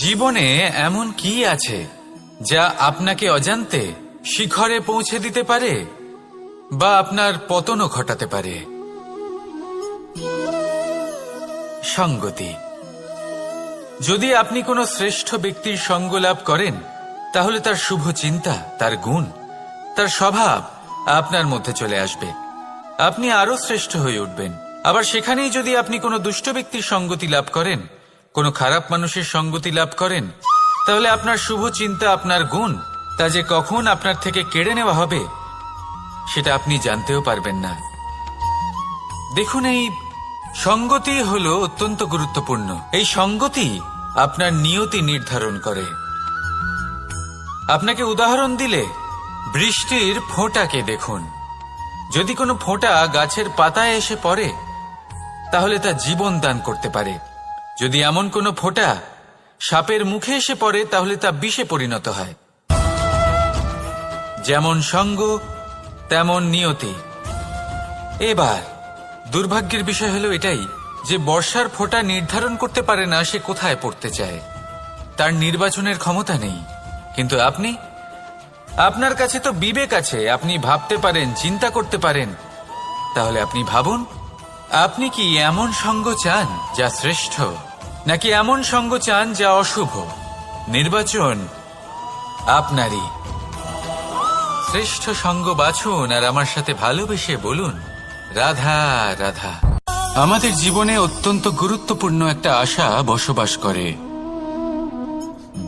জীবনে এমন কি আছে যা আপনাকে অজান্তে শিখরে পৌঁছে দিতে পারে বা আপনার পতনও ঘটাতে পারে? সঙ্গতি। যদি আপনি কোনো শ্রেষ্ঠ ব্যক্তির সঙ্গ লাভ করেন, তাহলে তার শুভ চিন্তা, তার গুণ, তার স্বভাব আপনার মধ্যে চলে আসবে। আপনি আরো শ্রেষ্ঠ হয়ে উঠবেন। আবার সেখানেই যদি আপনি কোনো দুষ্ট ব্যক্তির সঙ্গতি লাভ করেন, কোনো খারাপ মানুষের সঙ্গতি লাভ করেন, তাহলে আপনার শুভ চিন্তা, আপনার গুণ, তা যে কখন আপনার থেকে কেড়ে নেওয়া হবে সেটা আপনি জানতেও পারবেন না। দেখুন, এই সঙ্গতি হলো অত্যন্ত গুরুত্বপূর্ণ। এই সঙ্গতি আপনার নিয়তি নির্ধারণ করে। আপনাকে উদাহরণ দিলে, বৃষ্টির ফোঁটাকে দেখুন। যদি কোনো ফোঁটা গাছের পাতায় এসে পড়ে, তাহলে তা জীবন দান করতে পারে। যদি এমন কোনো ফোঁটা সাপের মুখে এসে পড়ে, তাহলে তা বিষে পরিণত হয়। যেমন সঙ্গ তেমন নিয়তি। এবার দুর্ভাগ্যের বিষয় হলো এটাই যে বর্ষার ফোঁটা নির্ধারণ করতে পারে না সে কোথায় পড়তে চায়। তার নির্বাচনের ক্ষমতা নেই। কিন্তু আপনি, আপনার কাছে তো বিবেক আছে, আপনি ভাবতে পারেন, চিন্তা করতে পারেন। তাহলে আপনি ভাবুন, আপনি কি এমন সঙ্গ চান যা শ্রেষ্ঠ, নাকি এমন সঙ্গ চান যা অশুভ? নির্বাচন আপনারই। শ্রেষ্ঠ সঙ্গ বাছুন আর আমার সাথে ভালোবেসে বলুন, রাধা রাধা। আমাদের জীবনে অত্যন্ত গুরুত্বপূর্ণ একটা আশা বসবাস করে,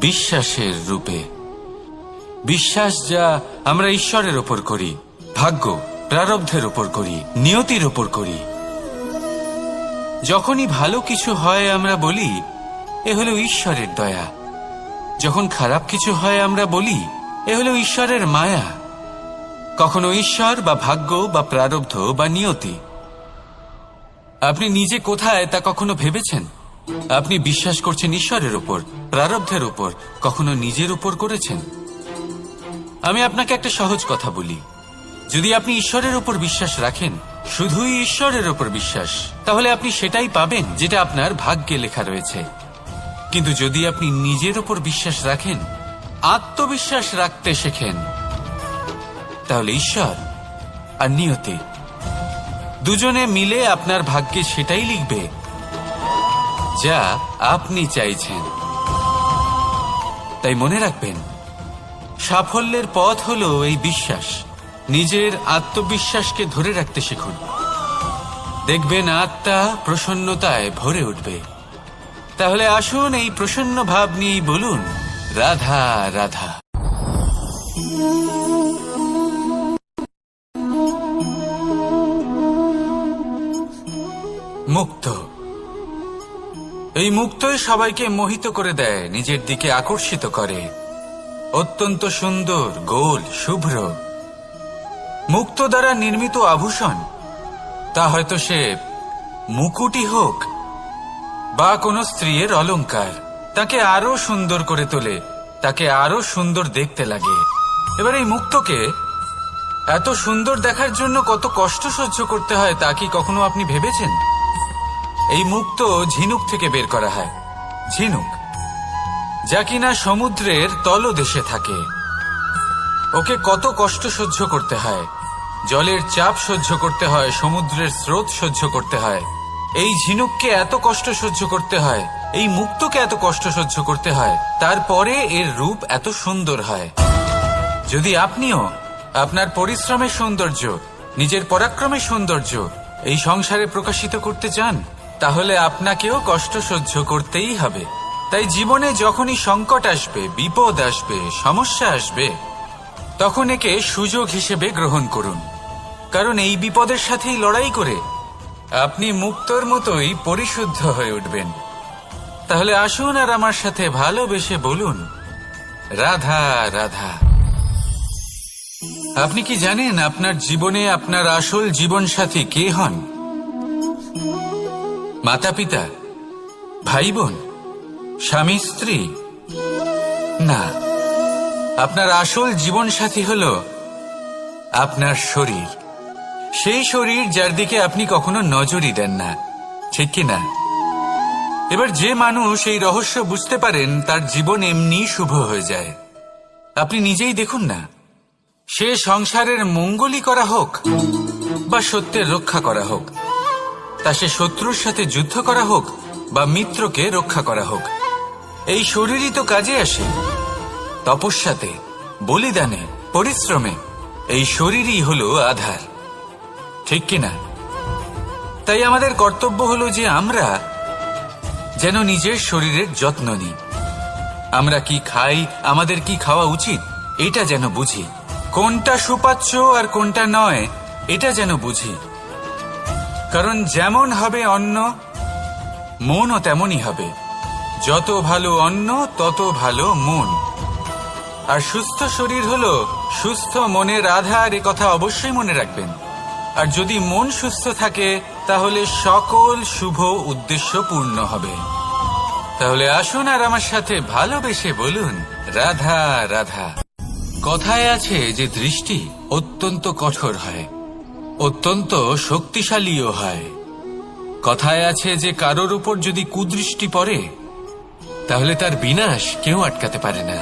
বিশ্বাসের রূপে। বিশ্বাস যা আমরা ঈশ্বরের ওপর করি, ভাগ্য, প্রারব্ধের ওপর করি, নিয়তির ওপর করি। যখনই ভালো কিছু হয় আমরা বলি এ হলো ঈশ্বরের দয়া। যখন খারাপ কিছু হয় আমরা বলি এ হলো ঈশ্বরের মায়া। কখনো ঈশ্বর বা ভাগ্য বা প্রারব্ধ বা নিয়তি। আপনি নিজে কোথায় তা কখনো ভেবেছেন? আপনি বিশ্বাস করছেন ঈশ্বরের উপর, প্রারব্ধের উপর, কখনো নিজের উপর করেছেন? আমি আপনাকে একটা সহজ কথা বলি, যদি আপনি ঈশ্বরের উপর বিশ্বাস রাখেন, শুধুই ঈশ্বরের উপর বিশ্বাস, তাহলে আপনি সেটাই পাবেন যেটা আপনার ভাগ্যে লেখা রয়েছে। কিন্তু যদি আপনি নিজের উপর বিশ্বাস রাখেন, আত্মবিশ্বাস রাখতে শেখেন, তাহলে ঈশ্বর আর নিয়তি দুজনে মিলে আপনার ভাগ্যে সেটাই লিখবে যা আপনি চাইছেন। তাই মনে রাখবেন, সাফল্যের পথ হলো এই বিশ্বাস। নিজের আত্মবিশ্বাসকে ধরে রাখতে শিখুন। দেখবেন আত্মা প্রসন্নতায় ভরে উঠবে। তাহলে আসুন এই প্রসন্ন ভাব নিয়েই বলুন, রাধা রাধা। মুক্ত। এই মুক্তই সবাইকে মোহিত করে দেয়, নিজের দিকে আকর্ষিত করে। অত্যন্ত সুন্দর, গোল, শুভ্র। মুক্ত দ্বারা নির্মিত আভূষণ, তা হয়তো সে মুকুটই হোক বা কোনো স্ত্রীর অলংকার, তাকে আরো সুন্দর করে তোলে, তাকে আরো সুন্দর দেখতে লাগে। এবার এই মুক্তকে এত সুন্দর দেখার জন্য কত কষ্ট সহ্য করতে হয় তা কি কখনো আপনি ভেবেছেন? এই মুক্ত ঝিনুক থেকে বের করা হয়। ঝিনুক যা কিনা সমুদ্রের তলদেশে থাকে। ওকে কত কষ্ট সহ্য করতে হয়, জলের চাপ সহ্য করতে হয়, সমুদ্রের স্রোত সহ্য করতে হয়। এই ঝিনুককে এত কষ্ট সহ্য করতে হয়, এই মুক্তকে এত কষ্ট সহ্য করতে হয়, তারপরে এর রূপ এত সুন্দর হয়। যদি আপনিও আপনার পরিশ্রমের সৌন্দর্য, নিজের পরাক্রমের সৌন্দর্য এই সংসারে প্রকাশিত করতে চান, তাহলে আপনাকেও কষ্ট সহ্য করতেই হবে। তাই জীবনে যখনই সংকট আসবে, বিপদ আসবে, সমস্যা আসবে, তখন একে সুযোগ হিসেবে গ্রহণ করুন। কারণ এই বিপদের সাথেই লড়াই করে আপনি মুক্তর মতোই পরিশুদ্ধ হয়ে উঠবেন। তাহলে আসুন আর আমার সাথে ভালোবেসে বলুন, রাধা রাধা। আপনি কি জানেন আপনার জীবনে আপনার আসল জীবনসাথী কে হন? মাতা পিতা, ভাই বোন, স্বামী স্ত্রী? না, আপনার আসল জীবনসাথী হল আপনার শরীর। সেই শরীর যার দিকে আপনি কখনো নজরই দেন না, ঠিক কি না? এবার যে মানুষ এই রহস্য বুঝতে পারেন তার জীবন এমনি শুভ হয়ে যায়। আপনি নিজেই দেখুন না, সে সংসারের মঙ্গলই করা হোক বা সত্যের রক্ষা করা হোক, তা সে শত্রুর সাথে যুদ্ধ করা হোক বা মিত্রকে রক্ষা করা হোক, এই শরীরই তো কাজে আসে। তপস্যাতে, বলিদানে, পরিশ্রমে এই শরীরই হলো আধার, ঠিক কিনা? তাই আমাদের কর্তব্য হলো যে আমরা যেন নিজের শরীরের যত্ন নিই। আমরা কি খাই, আমাদের কি খাওয়া উচিত, এটা যেন বুঝি। কোনটা সুপাচ্য আর কোনটা নয়, এটা যেন বুঝি। কারণ যেমন হবে অন্ন, মনও তেমনই হবে। যত ভালো অন্ন তত ভালো মন। আর সুস্থ শরীর হলো সুস্থ মনের আধার, এ কথা অবশ্যই মনে রাখবেন। আর যদি মন সুস্থ থাকে তাহলে সকল শুভ উদ্দেশ্য পূর্ণ হবে। তাহলে আসুন আর আমার সাথে ভালোবেসে বলুন, রাধা রাধা। কথায় আছে যে দৃষ্টি অত্যন্ত কঠোর হয়, অত্যন্ত শক্তিশালীও হয়। কথায় আছে যে কারোর উপর যদি কুদৃষ্টি পড়ে তাহলে তার বিনাশ কেউ আটকাতে পারে না।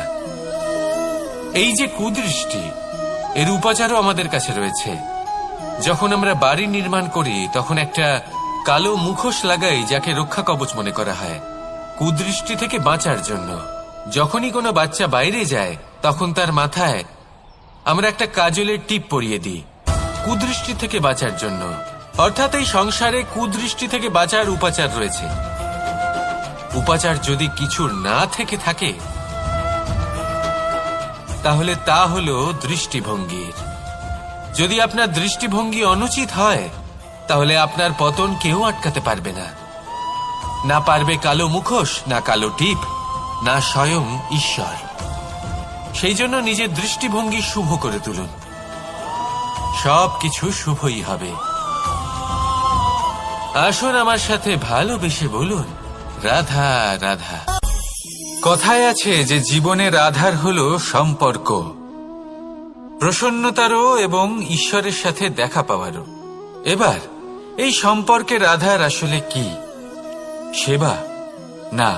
এই যে কুদৃষ্টি, এর উপাচারও আমাদের কাছে রয়েছে। যখন আমরা বাড়ি নির্মাণ করি তখন একটা কালো মুখোশ লাগাই, যাকে রক্ষা কবচ মনে করা হয়, কুদৃষ্টি থেকে বাঁচার জন্য। যখনই কোনো বাচ্চা বাইরে যায় তখন তার মাথায় আমরা একটা কাজলের টিপ পরিয়ে দিই, কুদৃষ্টি থেকে বাঁচার জন্য। অর্থাৎ এই সংসারে কুদৃষ্টি থেকে বাঁচার উপাচার রয়েছে। উপাচার যদি কিছু না থেকে থাকে তাহলে তা হলো দৃষ্টিভঙ্গির। যদি আপনার দৃষ্টিভঙ্গি অনুচিত হয় তাহলে আপনার পতন কেউ আটকাতে পারবে না। না পারবে কালো মুখোশ, না কালো টিপ, না স্বয়ং ঈশ্বর। সেই জন্য নিজের দৃষ্টিভঙ্গি শুভ করে তুলুন, সবকিছু শুভই হবে। আসুন আমার সাথে ভালোবেসে বলুন, রাধা রাধা। কথায় আছে যে জীবনের আধার হলো সম্পর্ক, প্রসন্নতারও এবং ঈশ্বরের সাথে দেখা পাওয়ারও। এবার এই সম্পর্কের আধার আসলে কি? সেবা? না।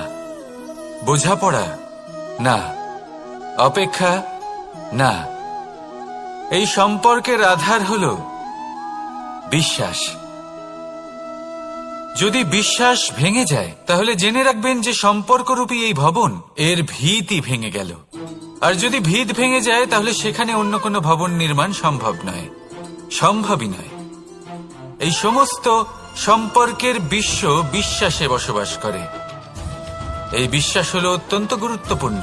বোঝাপড়া? না। অপেক্ষা? না। এই সম্পর্কের আধার হলো বিশ্বাস। যদি বিশ্বাস ভেঙে যায় তাহলে জেনে রাখবেন যে সম্পর্করূপী এই ভবন, এর ভিতই ভেঙে গেল। আর যদি ভিত ভেঙে যায় তাহলে সেখানে অন্য কোনো ভবন নির্মাণ সম্ভব নয়, সম্ভবই নয়। এই সমস্ত সম্পর্কের বিশ্ব বিশ্বাসে বসবাস করে। এই বিশ্বাস হলো অত্যন্ত গুরুত্বপূর্ণ।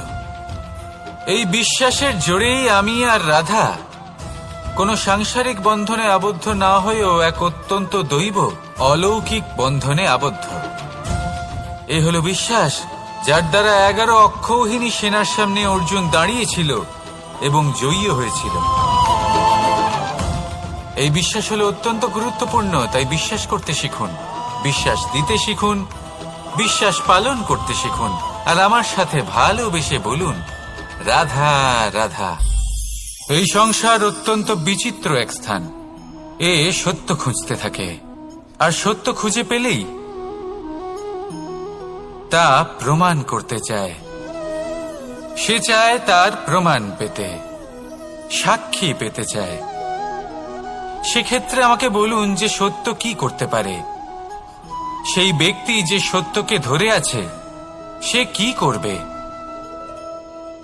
এই বিশ্বাসের জোরেই আমি আর রাধা কোনো সাংসারিক বন্ধনে আবদ্ধ না হয়েও এক অত্যন্ত দৈব অলৌকিক বন্ধনে আবদ্ধ। এ হলো বিশ্বাস, যার দ্বারা 11 অক্ষৌহিনী সেনার সামনে অর্জুন দাঁড়িয়েছিল এবং জয়ী হয়েছিল। এই বিশ্বাস হলো অত্যন্ত গুরুত্বপূর্ণ। তাই বিশ্বাস করতে শিখুন, বিশ্বাস দিতে শিখুন, বিশ্বাস পালন করতে শিখুন। আর আমার সাথে ভালোবেসে বলুন, রাধা রাধা। এই সংসার অত্যন্ত বিচিত্র এক স্থান। এ সত্য খুঁজতে থাকে, আর সত্য খুঁজে পেলেই তা প্রমাণ করতে চায়। সে চায় তার প্রমাণ পেতে, সাক্ষী পেতে চায়। সেক্ষেত্রে আমাকে বলুন যে সত্য কি করতে পারে? সেই ব্যক্তি যে সত্যকে ধরে আছে সে কি করবে?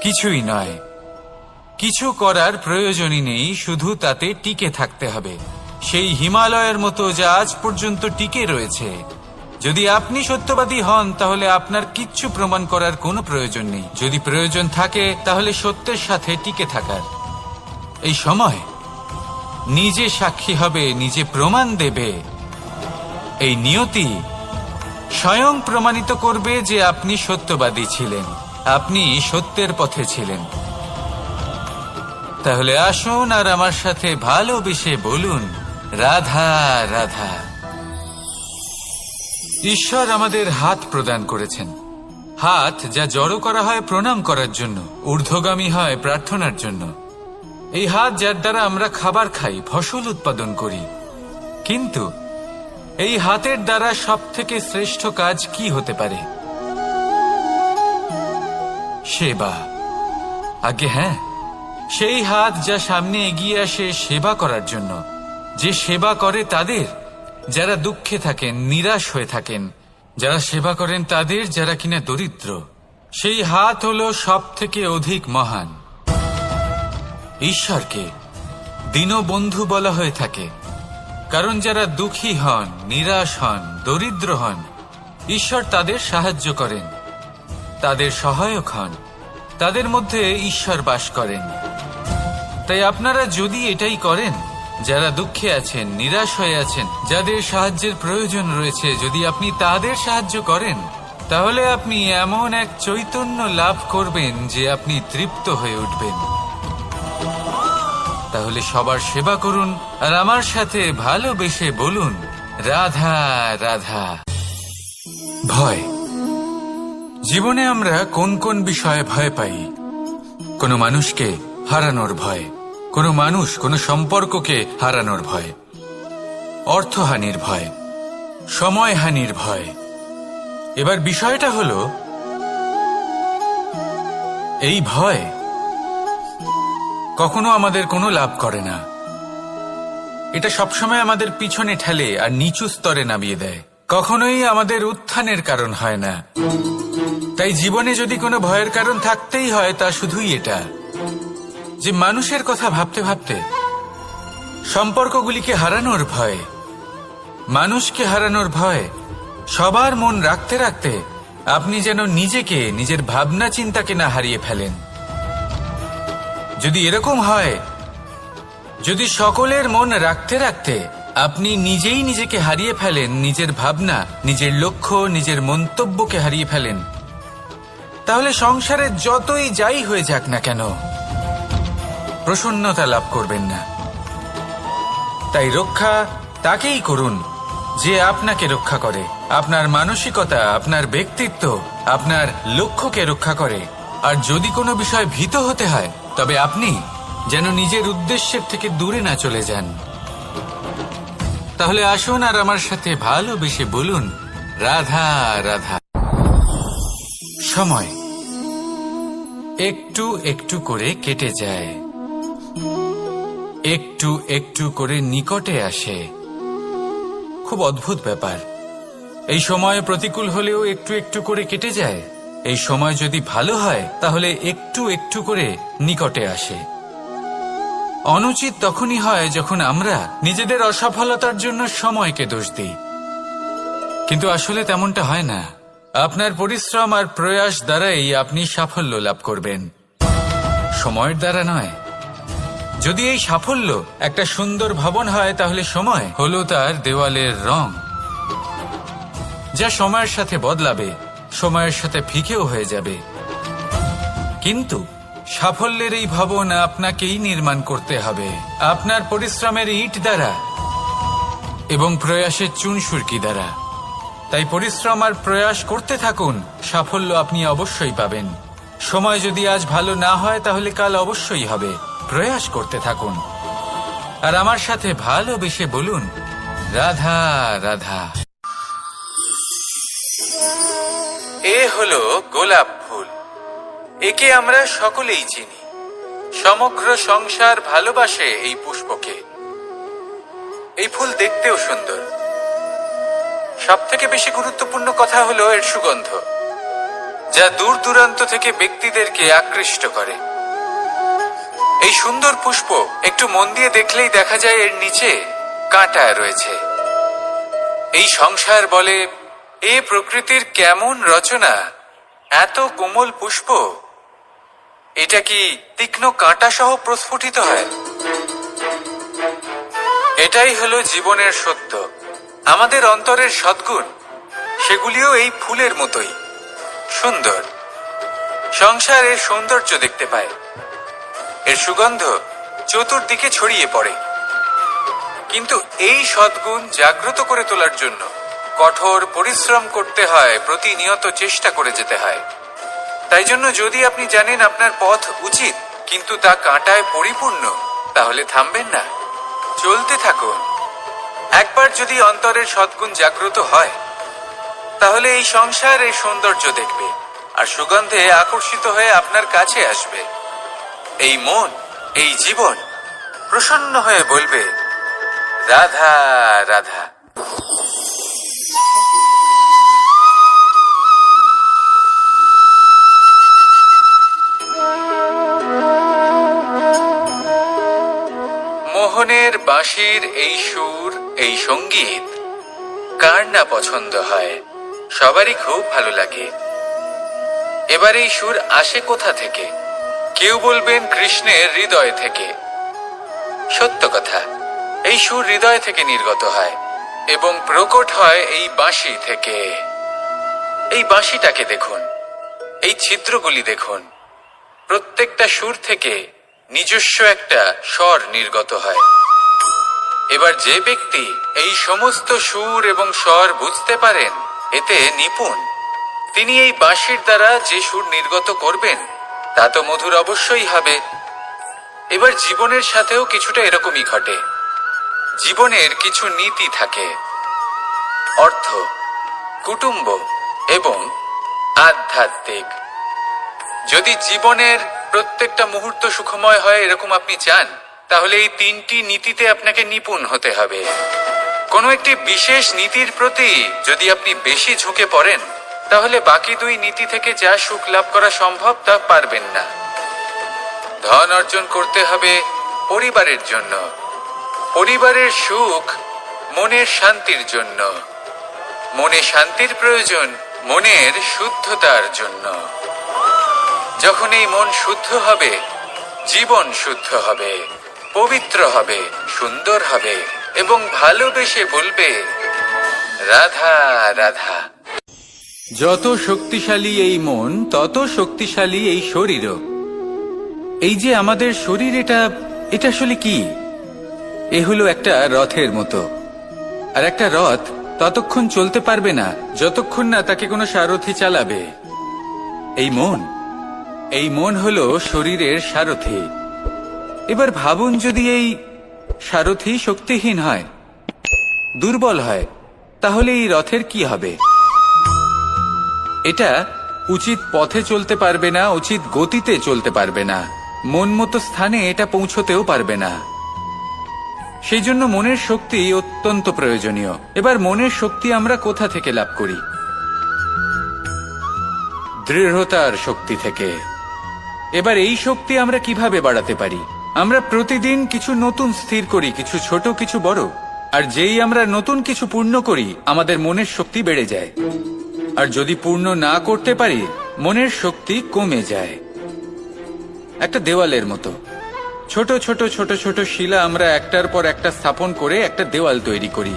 কিছুই নয়। কিছু করার প্রয়োজনই নেই, শুধু তাতে টিকে থাকতে হবে। সেই হিমালয়ের মতো যা আজ পর্যন্ত টিকে রয়েছে। যদি আপনি সত্যবাদী হন তাহলে আপনার কিচ্ছু প্রমাণ করার কোনো প্রয়োজন নেই। যদি প্রয়োজন থাকে তাহলে সত্যের সাথে টিকে থাকার। এই সময় নিজে সাক্ষী হবে, নিজে প্রমাণ দেবে। এই নিয়তি স্বয়ং প্রমাণিত করবে যে আপনি সত্যবাদী ছিলেন, আপনি সত্যের পথে ছিলেন। তাহলে আসুন আর আমার সাথে ভালোবেসে বলুন, রাধা রাধা। ঈশ্বর আমাদের হাত প্রদান করেছেন। হাত যা জড়ো করা হয় প্রণাম করার জন্য, ঊর্ধ্বগামী হয় প্রার্থনার জন্য। এই হাত যার দ্বারা আমরা খাবার খাই, ফসল উৎপাদন করি। কিন্তু এই হাতের দ্বারা সবথেকে শ্রেষ্ঠ কাজ কি হতে পারে? সেবা। আগে হ্যাঁ, সেই হাত যা সামনে এগিয়ে আসে সেবা করার জন্য, যে সেবা করে তাদের যারা দুঃখে থাকেন, নিরাশ হয়ে থাকেন, যারা সেবা করেন তাদের যারা কিনা দরিদ্র, সেই হাত হলো সব থেকে অধিক মহান। ঈশ্বরকে দীনবন্ধু বলা হয়ে থাকে, কারণ যারা দুঃখী হন, নিরাশ হন, দরিদ্র হন, ঈশ্বর তাদের সাহায্য করেন, তাদের সহায়ক হন, তাদের মধ্যে ঈশ্বর বাস করেন। তাই আপনারা যদি এটাই করেন, যারা দুঃখে আছেন, নিরাশ হয়ে আছেন, যাদের সাহায্যের প্রয়োজন রয়েছে, যদি আপনি তাদের সাহায্য করেন, তাহলে আপনি এমন এক চৈতন্য লাভ করবেন যে আপনি তৃপ্ত হয়ে উঠবেন। তাহলে সবার সেবা করুন আর আমার সাথে ভালোবেসে বলুন, রাধা রাধা। ভয়। জীবনে আমরা কোন কোন বিষয়ে ভয় পাই? কোনো মানুষকে হারানোর ভয়, কোনো মানুষ, কোনো সম্পর্ককে হারানোর ভয়, অর্থহানির ভয়, সময়হানির ভয়। এবার বিষয়টা হলো, এই ভয় কখনো আমাদের কোনো লাভ করে না। এটা সবসময় আমাদের পিছনে ঠেলে আর নিচু স্তরে নামিয়ে দেয়, কখনোই আমাদের উত্থানের কারণ হয় না। তাই জীবনে যদি কোনো ভয়ের কারণ থাকতেই হয়, তা শুধুই এটা যে মানুষের কথা ভাবতে ভাবতে, সম্পর্কগুলিকে হারানোর ভয়, মানুষকে হারানোর ভয়, সবার মন রাখতে রাখতে আপনি যেন নিজেকে, নিজের ভাবনা চিন্তাকে না হারিয়ে ফেলেন। যদি এরকম হয়, যদি সকলের মন রাখতে রাখতে আপনি নিজেই নিজেকে হারিয়ে ফেলেন, নিজের ভাবনা, নিজের লক্ষ্য, নিজের মন্তব্যকে হারিয়ে ফেলেন, তাহলে সংসারে যতই যাই হয়ে যাক না কেন, প্রসন্নতা লাভ করবেন না। তাই রক্ষা তাকেই করুন যে আপনাকে রক্ষা করে, আপনার মানসিকতা, আপনার ব্যক্তিত্ব, আপনার লক্ষ্যকে রক্ষা করে। আর যদি কোনো বিষয় ভীত হতে হয়, তবে আপনি যেন নিজের উদ্দেশ্যের থেকে দূরে না চলে যান। তাহলে আসুন আর আমার সাথে ভালোবেসে বলুন, রাধা রাধা। সময় একটু একটু করে কেটে যায়, একটু একটু করে নিকটে আসে। খুব অদ্ভুত ব্যাপার। এই সময় প্রতিকূল হলেও একটু একটু করে কেটে যায়। এই সময় যদি ভালো হয়, তাহলে একটু একটু করে নিকটে আসে। অনুচিত তখনই হয় যখন আমরা নিজেদের অসফলতার জন্য সময়কে দোষ দিই, কিন্তু আসলে তেমনটা হয় না। আপনার পরিশ্রম আর প্রয়াস দ্বারাই আপনি সাফল্য লাভ করবেন, সময়ের দ্বারা নয়। যদি এই সাফল্য একটা সুন্দর ভবন হয়, তাহলে সময় হলো তার দেওয়ালের রং, যা সময়ের সাথে বদলাবে, সময়ের সাথে ফিকেও হয়ে যাবে। কিন্তু সাফল্যের এই ভবন আপনাকেই নির্মাণ করতে হবে, আপনার পরিশ্রমের ইট দ্বারা এবং প্রয়াসের চুনসুরকি দ্বারা। তাই পরিশ্রম আর প্রয়াস করতে থাকুন, সাফল্য আপনি অবশ্যই পাবেন। সময় যদি আজ ভালো না হয়, তাহলে কাল অবশ্যই হবে। প্রয়াস করতে থাকুন আর আমার সাথে ভালোবেসে বলুন, রাধা রাধা। এ হলো গোলাপ ফুল। একে আমরা সকলেই চিনি। সমগ্র সংসার ভালোবাসে এই পুষ্পকে। এই ফুল দেখতেও সুন্দর। সবথেকে বেশি গুরুত্বপূর্ণ কথা হলো এর সুগন্ধ, যা দূর দূরান্ত থেকে ব্যক্তিদেরকে আকৃষ্ট করে। এই সুন্দর পুষ্প একটু মন দিয়ে দেখলেই দেখা যায় এর নিচে কাঁটা রয়েছে। এই সংসার বলে, এ প্রকৃতির কেমন রচনা, এত কোমল পুষ্প, এটা কি তীক্ষ্ণ কাঁটা সহ প্রস্ফুটিত হয়? এটাই হলো জীবনের সত্য। আমাদের অন্তরের সদ্গুণ, সেগুলিও এই ফুলের মতোই সুন্দর। সংসার এর সৌন্দর্য দেখতে পায়, এর সুগন্ধ চতুর্দিকে ছড়িয়ে পড়ে। কিন্তু এই সদ্গুণ জাগ্রত করে তোলার জন্য কঠোর পরিশ্রম করতে হয়, প্রতিনিয়ত চেষ্টা করে যেতে হয়। তাই জন্য যদি আপনি জানেন আপনার পথ উচিত, কিন্তু তা কাঁটায় পরিপূর্ণ, তাহলে থামবেন না, চলতে থাকুন। একবার যদি অন্তরের সদ্গুণ জাগ্রত হয়, তাহলে এই সংসার এর সৌন্দর্য দেখবে আর সুগন্ধে আকর্ষিত হয়ে আপনার কাছে আসবে। এই মন, এই জীবন প্রসন্ন হয়ে বলবে, রাধা রাধা। মোহনের বাঁশির এই সুর, এই সঙ্গীত কার না পছন্দ হয়? সবারই খুব ভালো লাগে। এবার এই সুর আসে কোথা থেকে? কেউ বলবেন কৃষ্ণের হৃদয় থেকে। সত্য কথা, এই সুর হৃদয় থেকে নির্গত হয় এবং প্রকট হয় এই বাঁশি থেকে। এই বাঁশিটাকে দেখুন, এই ছিদ্রগুলি দেখুন, প্রত্যেকটা সুর থেকে নিজস্ব একটা স্বর নির্গত হয়। এবার যে ব্যক্তি এই সমস্ত সুর এবং স্বর বুঝতে পারেন, এতে নিপুণ, তিনি এই বাঁশির দ্বারা যে সুর নির্গত করবেন তা তো মধুর অবশ্যই হবে। এবার জীবনের সাথেও কিছুটা এরকমই ঘটে। জীবনের কিছু নীতি থাকে, অর্থ, কুটুম্ব এবং আধ্যাত্মিক। যদি জীবনের প্রত্যেকটা মুহূর্ত সুখময় হয় এরকম আপনি চান, তাহলে এই তিনটি নীতিতে আপনাকে নিপুণ হতে হবে। কোনো একটি বিশেষ নীতির প্রতি যদি আপনি বেশি ঝুঁকে পড়েন, তাহলে বাকি দুই নীতি থেকে যা সুখ লাভ করা সম্ভব তা পারবেন না। ধন অর্জন করতে হবে পরিবারের জন্য, পরিবারের সুখ মনের শান্তির জন্য, মনে শান্তির প্রয়োজন মনের শুদ্ধতার জন্য। যখন এই মন শুদ্ধ হবে, জীবন শুদ্ধ হবে, পবিত্র হবে, সুন্দর হবে এবং ভালোবেসে বলবে, রাধা রাধা। যত শক্তিশালী এই মন, তত শক্তিশালী এই শরীরও। এই যে আমাদের শরীর, এটা আসলে কি? এ হলো একটা রথের মতো। আর একটা রথ ততক্ষণ চলতে পারবে না যতক্ষণ না তাকে কোনো সারথি চালাবে। এই মন হলো শরীরের সারথি। এবার ভাবুন, যদি এই সারথি শক্তিহীন হয়, দুর্বল হয়, তাহলে এই রথের কি হবে? এটা উচিত পথে চলতে পারবে না, উচিত গতিতে চলতে পারবে না, মন মতো স্থানে এটা পৌঁছতেও পারবে না। সেই জন্য মনের শক্তি অত্যন্ত প্রয়োজনীয়। এবার মনের শক্তি আমরা কোথা থেকে লাভ করি? দৃঢ়তার শক্তি থেকে। এবার এই শক্তি আমরা কিভাবে বাড়াতে পারি? আমরা প্রতিদিন কিছু নতুন স্থির করি, কিছু ছোট কিছু বড়। আর যেই আমরা নতুন কিছু পূর্ণ করি, আমাদের মনের শক্তি বেড়ে যায়। আর যদি পূর্ণ না করতে পারি, মনের শক্তি কমে যায়। একটা দেওয়ালের মতো ছোট ছোট ছোট ছোট শিলা আমরা একটার পর একটা স্থাপন করে একটা দেওয়াল তৈরি করি।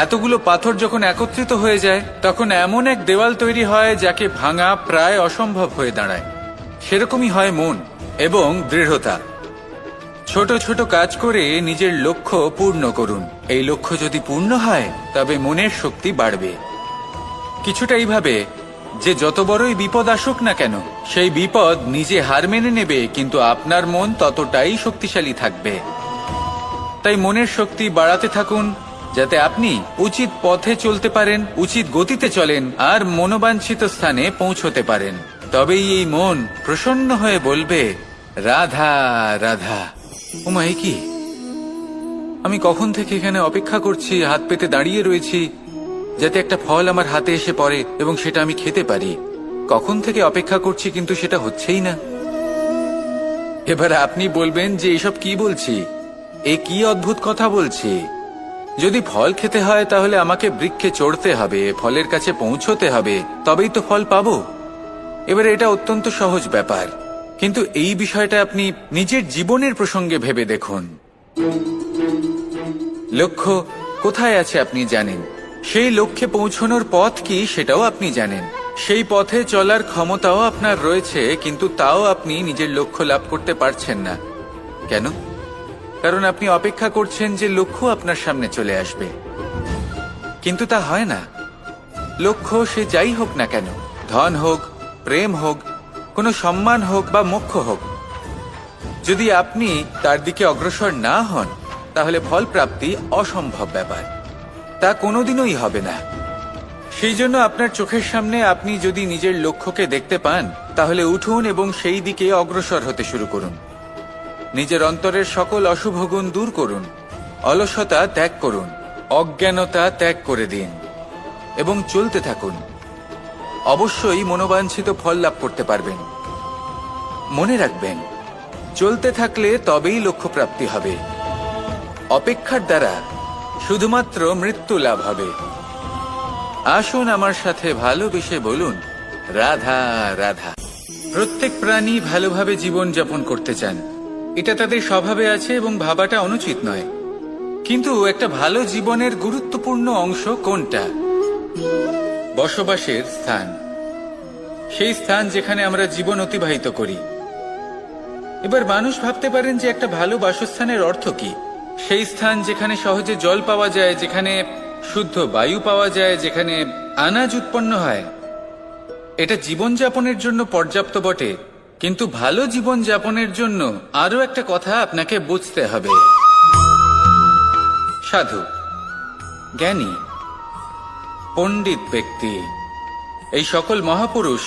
এতগুলো পাথর যখন একত্রিত হয়ে যায়, তখন এমন এক দেওয়াল তৈরি হয় যাকে ভাঙা প্রায় অসম্ভব হয়ে দাঁড়ায়। সেরকমই হয় মন এবং দৃঢ়তা। ছোট ছোট কাজ করে নিজের লক্ষ্য পূর্ণ করুন। এই লক্ষ্য যদি পূর্ণ হয়, তবে মনের শক্তি বাড়বে। কিছুটা এইভাবে যে যত বড়ই বিপদ আসুক না কেন, সেই বিপদ নিজে হার মেনে নেবে, কিন্তু আপনার মন ততটাই শক্তিশালী থাকবে। তাই মনের শক্তি বাড়াতে থাকুন, যাতে আপনি উচিত পথে চলতে পারেন, উচিত গতিতে চলেন আর মনোবাঞ্ছিত স্থানে পৌঁছতে পারেন। তবেই এই মন প্রসন্ন হয়ে বলবে, রাধা রাধা। ওমা, এ কি? আমি কখন থেকে এখানে অপেক্ষা করছি, হাত পেতে দাঁড়িয়ে রয়েছি যাতে একটা ফল আমার হাতে এসে পড়ে এবং সেটা আমি খেতে পারি। কখন থেকে অপেক্ষা করছি, কিন্তু সেটা হচ্ছেই না। এবার আপনি বলবেন যে এসব কি বলছি, এ কি অদ্ভুত কথা বলছি। যদি ফল খেতে হয় তাহলে আমাকে বৃক্ষে চড়তে হবে, ফলের কাছে পৌঁছতে হবে, তবেই তো ফল পাবো। এবারে এটা অত্যন্ত সহজ ব্যাপার, কিন্তু এই বিষয়টা আপনি নিজের জীবনের প্রসঙ্গে ভেবে দেখুন। লক্ষ্য কোথায় আছে আপনি জানেন, সেই লক্ষ্যে পৌঁছানোর পথ কি সেটাও আপনি জানেন, সেই পথে চলার ক্ষমতাও আপনার রয়েছে, কিন্তু তাও আপনি নিজের লক্ষ্য লাভ করতে পারছেন না। কেন? কারণ আপনি অপেক্ষা করছেন যে লক্ষ্য আপনার সামনে চলে আসবে, কিন্তু তা হয় না। লক্ষ্য সে যাই হোক না কেন, ধন হোক, প্রেম হোক, কোনো সম্মান হোক বা মোক্ষ হোক, যদি আপনি তার দিকে অগ্রসর না হন, তাহলে ফল প্রাপ্তি অসম্ভব ব্যাপার। তা কোনোদিনই হবে না। সেই জন্য আপনার চোখের সামনে আপনি যদি নিজের লক্ষ্যকে দেখতে পান, তাহলে উঠুন এবং সেই দিকে অগ্রসর হতে শুরু করুন। নিজের অন্তরের সকল অশুভ গুণ দূর করুন, অলসতা ত্যাগ করুন, অজ্ঞানতা ত্যাগ করে দিন এবং চলতে থাকুন। অবশ্যই মনোবাঞ্ছিত ফল লাভ করতে পারবেন। মনে রাখবেন, চলতে থাকলে তবেই লক্ষ্য প্রাপ্তি হবে। অপেক্ষার দ্বারা শুধুমাত্র মৃত্যু লাভ হবে। আসুন আমার সাথে ভালোবেসে বলুন, রাধা রাধা। প্রত্যেক প্রাণী ভালোভাবে জীবন যাপন করতে চান, এটা তাদের স্বভাবে আছে এবং ভাবাটা অনুচিত নয়। কিন্তু একটা ভালো জীবনের গুরুত্বপূর্ণ অংশ কোনটা? বসবাসের স্থান, সেই স্থান যেখানে আমরা জীবন অতিবাহিত করি। এবার মানুষ ভাবতে পারেন যে একটা ভালো বাসস্থানের অর্থ কি? সেই স্থান যেখানে সহজে জল পাওয়া যায়, যেখানে শুদ্ধ বায়ু পাওয়া যায়, যেখানে আনাজ উৎপন্ন হয়। এটা জীবনযাপনের জন্য পর্যাপ্ত বটে, কিন্তু ভালো জীবন যাপনের জন্য আরো একটা কথা আপনাকে বুঝতে হবে। সাধু, জ্ঞানী, পণ্ডিত ব্যক্তি, এই সকল মহাপুরুষ,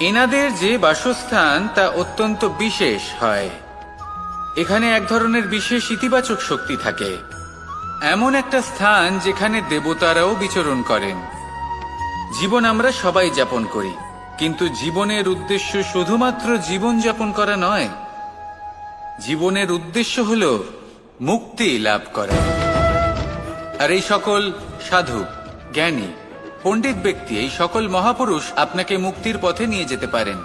এনাদের যে বাসস্থান তা অত্যন্ত বিশেষ হয়। এখানে এক ধরনের বিশেষ ইতিবাচক শক্তি থাকে, এমন একটা স্থান যেখানে দেবতারাও বিচরণ করেন। জীবন আমরা সবাই যাপন করি, কিন্তু জীবনের উদ্দেশ্য শুধুমাত্র জীবন যাপন করা নয়। জীবনের উদ্দেশ্য হল মুক্তি লাভ করা। আর এই সকল সাধু, জ্ঞানী, পণ্ডিত ব্যক্তি, এই সকল মহাপুরুষ আপনাকে মুক্তির পথে নিয়ে যেতে পারেন।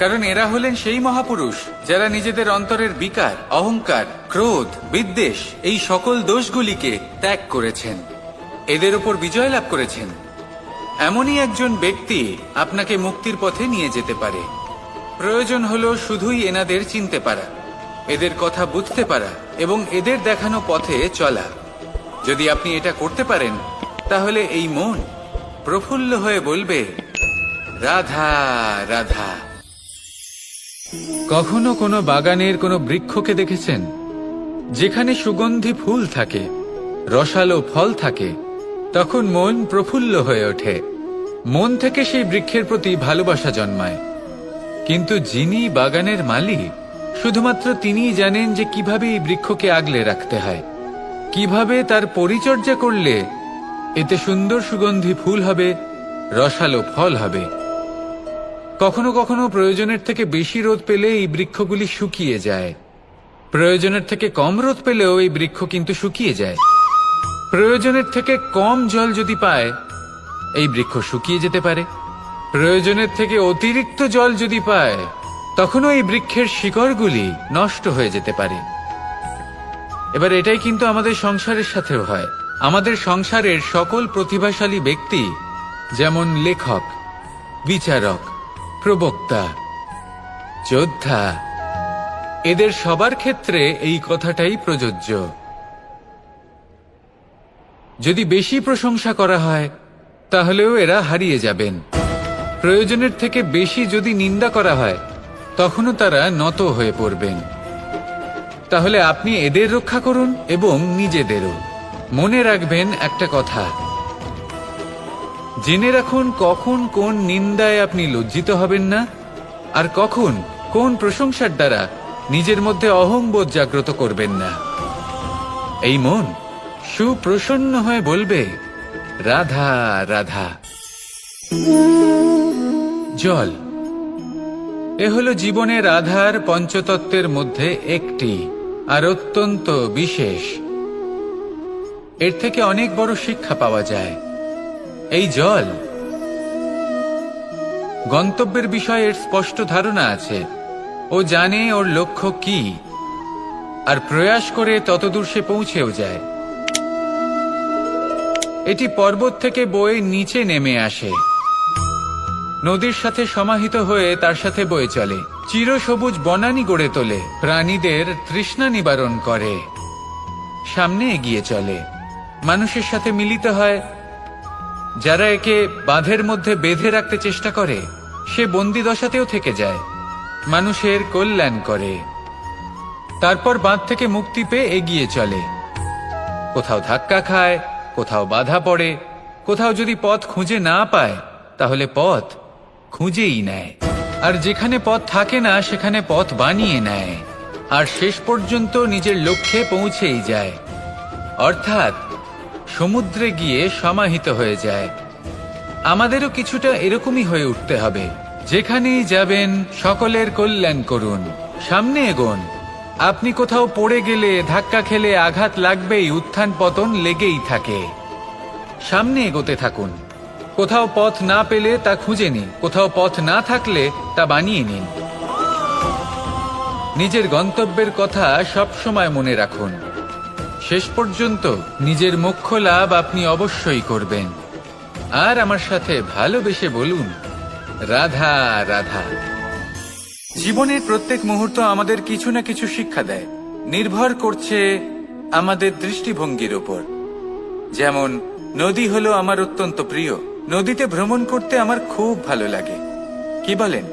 কারণ এরা হলেন সেই মহাপুরুষ যারা নিজেদের অন্তরের বিকার, অহংকার, ক্রোধ, বিদ্বেষ, এই সকল দোষগুলিকে ত্যাগ করেছেন, এদের উপর বিজয় লাভ করেছেন। এমনই একজন ব্যক্তি আপনাকে মুক্তির পথে নিয়ে যেতে পারে। প্রয়োজন হলো শুধুই এনাদের চিনতে পারা, এদের কথা বুঝতে পারা এবং এদের দেখানো পথে চলা। যদি আপনি এটা করতে পারেন, তাহলে এই মন প্রফুল্ল হয়ে বলবে, রাধা রাধা। কখনো কোনো বাগানের কোনো বৃক্ষকে দেখেছেন যেখানে সুগন্ধি ফুল থাকে, রসালো ফল থাকে? তখন মন প্রফুল্ল হয়ে ওঠে, মন থেকে সেই বৃক্ষের প্রতি ভালোবাসা জন্মায়। কিন্তু যিনি বাগানের মালিক, শুধুমাত্র তিনিই জানেন যে কিভাবে এই বৃক্ষকে আগলে রাখতে হয়, কিভাবে তার পরিচর্যা করলে এতে সুন্দর সুগন্ধি ফুল হবে, রসালো ফল হবে। কখনো কখনো প্রয়োজনের থেকে বেশি রোদ পেলে এই বৃক্ষগুলি শুকিয়ে যায়, প্রয়োজনের থেকে কম রোদ পেলেও এই বৃক্ষ কিন্তু শুকিয়ে যায়। প্রয়োজনের থেকে কম জল যদি পায়, এই বৃক্ষ শুকিয়ে যেতে পারে। প্রয়োজনের থেকে অতিরিক্ত জল যদি পায়, তখনও এই বৃক্ষের শিকড়গুলি নষ্ট হয়ে যেতে পারে। এবার এটাই কিন্তু আমাদের সংসারের সাথেও হয়। আমাদের সংসারের সকল প্রতিভাশালী ব্যক্তি, যেমন লেখক, বিচারক, প্রবক্তা, যোদ্ধা, এদের সবার ক্ষেত্রে এই কথাটাই প্রযোজ্য। যদি বেশি প্রশংসা করা হয়, তাহলেও এরা হারিয়ে যাবেন। প্রয়োজনের থেকে বেশি যদি নিন্দা করা হয়, তখনও তারা নত হয়ে পড়বেন। তাহলে আপনি এদের রক্ষা করুন এবং নিজেদেরও। মনে রাখবেন একটা কথা, জেনে রাখুন কখন কোন নিন্দায় আপনি লজ্জিত হবেন না, আর কখন কোন প্রশংসার দ্বারা নিজের মধ্যে অহংবোধ জাগ্রত করবেন না। এই মন সুপ্রসন্ন হয়ে বলবে, রাধা রাধা। জল, এ হলো জীবনের আধার পঞ্চতত্ত্বের মধ্যে একটি, আর অত্যন্ত বিশেষ। এর থেকে অনেক বড় শিক্ষা পাওয়া যায়। এই জল, গন্তব্যের বিষয়ে এর স্পষ্ট ধারণা আছে। ও জানে ওর লক্ষ্য কি, আর প্রয়াস করে ততদূর সে পৌঁছেও যায়। এটি পর্বত থেকে বয়ে নিচে নেমে আসে, নদীর সাথে সমাহিত হয়ে তার সাথে বয়ে চলে, চিরসবুজ বনানী গড়ে তোলে, প্রাণীদের তৃষ্ণা নিবারণ করে, সামনে এগিয়ে চলে, মানুষের সাথে মিলিত হয়। যারা একে বাঁধের মধ্যে বেঁধে রাখতে চেষ্টা করে, সে বন্দি দশাতেও থেকে যায়, মানুষের কল্যাণ করে। তারপর বাঁধ থেকে মুক্তি পেয়ে এগিয়ে চলে, কোথাও ধাক্কা খায়, কোথাও বাধা পড়ে, কোথাও যদি পথ খুঁজে না পায় তাহলে পথ খুঁজেই নেয়, আর যেখানে পথ থাকে না সেখানে পথ বানিয়ে নেয়, আর শেষ পর্যন্ত নিজের লক্ষ্যে পৌঁছেই যায়, অর্থাৎ সমুদ্রে গিয়ে সমাহিত হয়ে যায়। আমাদেরও কিছুটা এরকমই হয়ে উঠতে হবে। যেখানেই যাবেন সকলের কল্যাণ করুন, সামনে এগোন। আপনি কোথাও পড়ে গেলে, ধাক্কা খেলে আঘাত লাগবেই, উত্থান পতন লেগেই থাকে। সামনে এগোতে থাকুন। কোথাও পথ না পেলে তা খুঁজে নিন, কোথাও পথ না থাকলে তা বানিয়ে নিন। নিজের গন্তব্যের কথা সব সময় মনে রাখুন। শেষ পর্যন্ত নিজের মোক্ষ লাভ আপনি অবশ্যই করবেন। আর আমার সাথে ভালোবেসে বলুন, রাধা রাধা। জীবনের প্রত্যেক মুহূর্ত আমাদের কিছু না কিছু শিক্ষা দেয়, নির্ভর করছে আমাদের দৃষ্টিভঙ্গির উপর। যেমন নদী হলো আমার অত্যন্ত প্রিয়। নদীতে ভ্রমণ করতে আমার খুব ভালো লাগে। কি বলেন?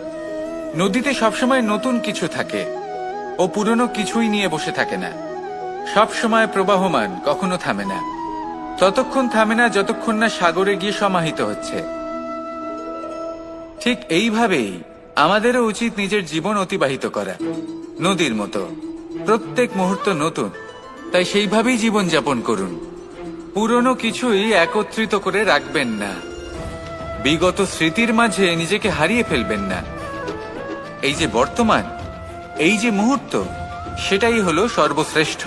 নদীতে সবসময় নতুন কিছু থাকে, ও পুরনো কিছুই নিয়ে বসে থাকে না। সব সময় প্রবাহমান, কখনো থামে না। ততক্ষণ থামে না যতক্ষণ না সাগরে গিয়ে সমাহিত হচ্ছে। ঠিক এইভাবেই আমাদেরও উচিত নিজের জীবন অতিবাহিত করা, নদীর মতো। প্রত্যেক মুহূর্ত নতুন, তাই সেইভাবেই জীবন যাপন করুন। পুরনো কিছুই একত্রিত করে রাখবেন না, বিগত স্মৃতির মাঝে নিজেকে হারিয়ে ফেলবেন না। এই যে বর্তমান, এই যে মুহূর্ত, সেটাই হলো সর্বশ্রেষ্ঠ।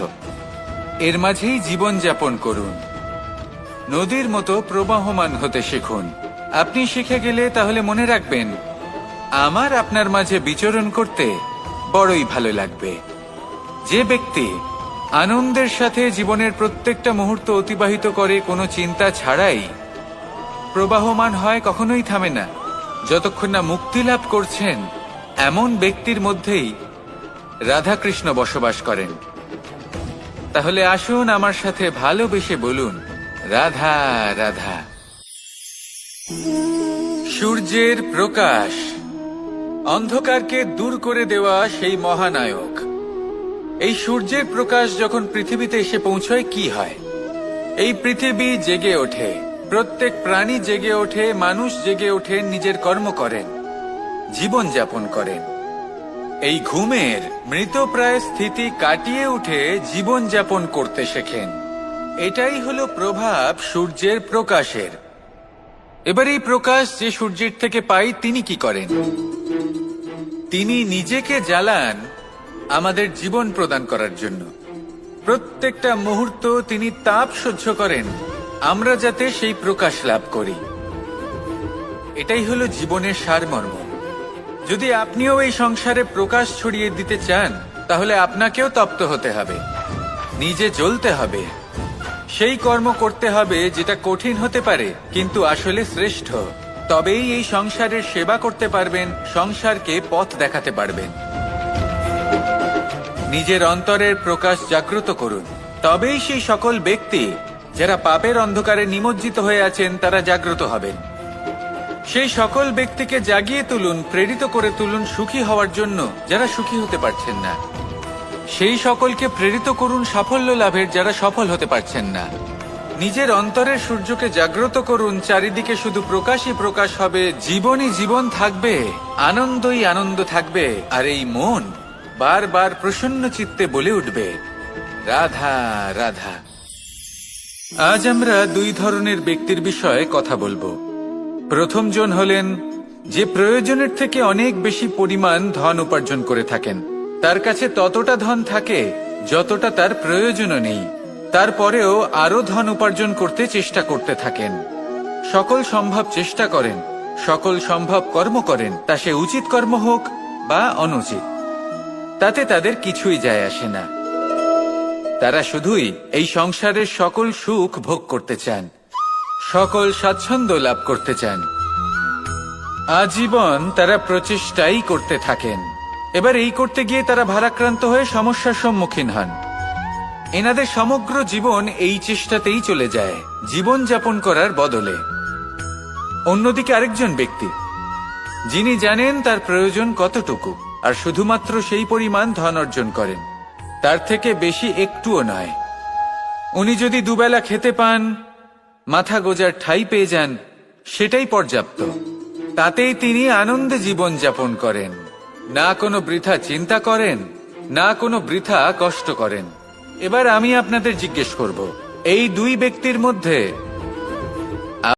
এর মাঝেই জীবন যাপন করুন। নদীর মতো প্রবাহমান হতে শিখুন। আপনি শিখে গেলে তাহলে মনে রাখবেন, আমার আপনার মাঝে বিচরণ করতে বড়ই ভালো লাগবে। যে ব্যক্তি আনন্দের সাথে জীবনের প্রত্যেকটা মুহূর্ত অতিবাহিত করে কোনো চিন্তা ছাড়াই, প্রবাহমান হয়, কখনোই থামে না, যতক্ষণ না মুক্তি লাভ করছেন, এমন ব্যক্তির মধ্যেই রাধাকৃষ্ণ বসবাস করেন। তাহলে আসুন আমার সাথে ভালোবেসে বলুন, রাধা রাধা। সূর্যের প্রকাশ অন্ধকারকে দূর করে দেওয়া সেই মহানায়ক। এই সূর্যের প্রকাশ যখন পৃথিবীতে এসে পৌঁছয়, কি হয়? এই পৃথিবী জেগে ওঠে, প্রত্যেক প্রাণী জেগে ওঠে, মানুষ জেগে ওঠেন, নিজের কর্ম করেন, জীবন যাপন করেন। এই ঘুমের মৃতপ্রায় স্থিতি কাটিয়ে উঠে জীবন যাপন করতে শেখেন। এটাই হলো প্রভাব সূর্যের প্রকাশের। এবার এই প্রকাশ যে সূর্যের থেকে পাই, তিনি কি করেন? তিনি নিজেকে জ্বালান আমাদের জীবন প্রদান করার জন্য। প্রত্যেকটা মুহূর্ত তিনি তাপ সহ্য করেন, আমরা যাতে সেই প্রকাশ লাভ করি। এটাই হলো জীবনের সারমর্ম। যদি আপনিও এই সংসারে প্রকাশ ছড়িয়ে দিতে চান, তাহলে আপনাকেও তপ্ত হতে হবে, নিজে জ্বলতে হবে, সেই কর্ম করতে হবে যেটা কঠিন হতে পারে কিন্তু আসলে শ্রেষ্ঠ। তবেই এই সংসারের সেবা করতে পারবেন, সংসারকে পথ দেখাতে পারবেন। নিজের অন্তরের প্রকাশ জাগ্রত করুন, তবেই সেই সকল ব্যক্তি যারা পাপের অন্ধকারে নিমজ্জিত হয়ে আছেন, তারা জাগ্রত হবেন। সেই সকল ব্যক্তিকে জাগিয়ে তুলুন, প্রেরিত করে তুলুন সুখী হওয়ার জন্য যারা সুখী হতে পারছেন না। সেই সকলকে প্রেরিত করুন সাফল্য লাভের যারা সফল হতে পারছেন না। নিজের অন্তরের সূর্যকে জাগ্রত করুন, চারিদিকে শুধু প্রকাশই প্রকাশ হবে, জীবনই জীবন থাকবে, আনন্দই আনন্দ থাকবে, আর এই মন বারবার প্রসন্ন চিত্তে বলে উঠবে, রাধা রাধা। আজ আমরা দুই ধরনের ব্যক্তির বিষয়ে কথা বলবো। প্রথম জন হলেন যে প্রয়োজনের থেকে অনেক বেশি পরিমাণ ধন উপার্জন করে থাকেন। তার কাছে ততটা ধন থাকে যতটা তার প্রয়োজনও নেই, তারপরেও আরো ধন উপার্জন করতে চেষ্টা করতে থাকেন। সকল সম্ভব চেষ্টা করেন, সকল সম্ভব কর্ম করেন, তা সে উচিত কর্ম হোক বা অনুচিত, তাতে তাদের কিছুই যায় আসে না। তারা শুধুই এই সংসারের সকল সুখ ভোগ করতে চান, সকল স্বাচ্ছন্দ্য লাভ করতে চান। আজীবন তারা প্রচেষ্টাই করতে থাকেন। এবার এই করতে গিয়ে তারা ভারাক্রান্ত হয়ে সমস্যার সম্মুখীন হন। এনাদের সমগ্র জীবন এই চেষ্টাতেই চলে যায়, জীবন যাপন করার বদলে। অন্যদিকে আরেকজন ব্যক্তি যিনি জানেন তার প্রয়োজন কতটুকু, আর শুধুমাত্র সেই পরিমাণ ধন অর্জন করেন, তার থেকে বেশি একটুও নয়। উনি যদি দুবেলা খেতে পান মাথা গোজার ঠাঁই পেয়ে যান, সেটাই পর্যাপ্ত। তাতেই তিনি আনন্দে জীবন যাপন করেন, না কোনো বৃথা চিন্তা করেন, না কোনো বৃথা কষ্ট করেন। এবার আমি আপনাদের জিজ্ঞেস করব, এই দুই ব্যক্তির মধ্যে